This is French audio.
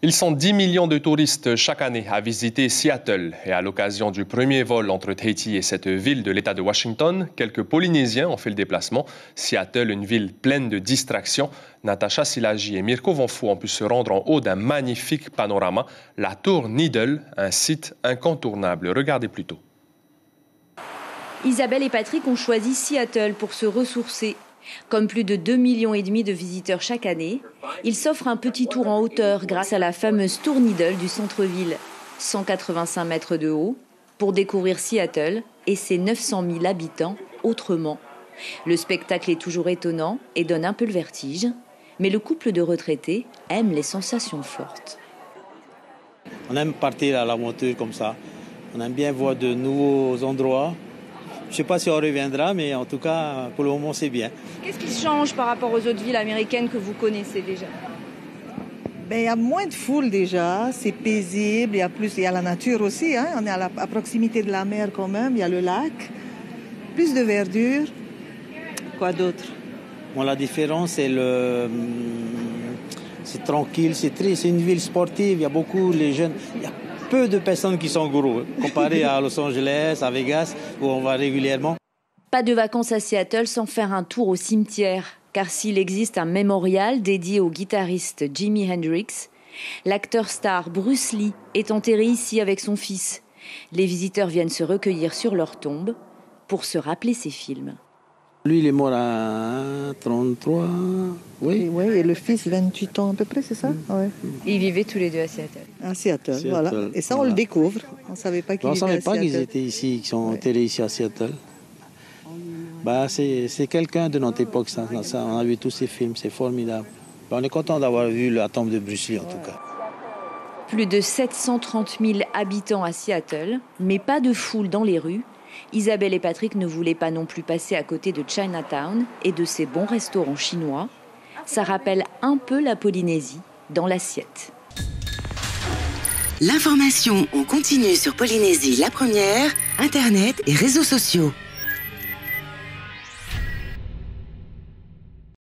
Ils sont 10 millions de touristes chaque année à visiter Seattle. Et à l'occasion du premier vol entre Tahiti et cette ville de l'État de Washington, quelques Polynésiens ont fait le déplacement. Seattle, une ville pleine de distractions. Natacha Silagi et Mirko Vonfou ont pu se rendre en haut d'un magnifique panorama, la tour Needle, un site incontournable. Regardez plutôt. Isabelle et Patrick ont choisi Seattle pour se ressourcer. Comme plus de 2,5 millions de visiteurs chaque année, ils s'offrent un petit tour en hauteur grâce à la fameuse tour Needle du centre-ville, 185 mètres de haut, pour découvrir Seattle et ses 900 000 habitants autrement. Le spectacle est toujours étonnant et donne un peu le vertige, mais le couple de retraités aime les sensations fortes. On aime partir à l'aventure comme ça. On aime bien voir de nouveaux endroits. Je ne sais pas si on reviendra, mais en tout cas, pour le moment, c'est bien. Qu'est-ce qui change par rapport aux autres villes américaines que vous connaissez déjà ? Il y a moins de foule déjà, c'est paisible, il y a la nature aussi, hein. On est à proximité de la mer quand même, il y a le lac, plus de verdure, quoi d'autre ? Bon, la différence, c'est tranquille, c'est une ville sportive, il y a beaucoup les jeunes. Il y a peu de personnes qui sont gros, comparé à Los Angeles, à Vegas, où on va régulièrement. Pas de vacances à Seattle sans faire un tour au cimetière, car s'il existe un mémorial dédié au guitariste Jimi Hendrix, l'acteur star Bruce Lee est enterré ici avec son fils. Les visiteurs viennent se recueillir sur leur tombe pour se rappeler ses films. Lui, il est mort à 33, oui. Oui, et le fils, 28 ans à peu près, c'est ça ? Ouais. Ils vivaient tous les deux à Seattle. À Seattle, voilà. Et ça, on le découvre. On ne savait pas qu'ils vivaient à Seattle. On ne savait pas qu'ils étaient ici, qu'ils sont enterrés ici à Seattle. C'est quelqu'un de notre époque, ça. On a vu tous ces films, c'est formidable. On est content d'avoir vu la tombe de Bruce Lee, en tout cas. Plus de 730 000 habitants à Seattle, mais pas de foule dans les rues. Isabelle et Patrick ne voulaient pas non plus passer à côté de Chinatown et de ses bons restaurants chinois. Ça rappelle un peu la Polynésie dans l'assiette. L'information en continu sur Polynésie la première, Internet et réseaux sociaux.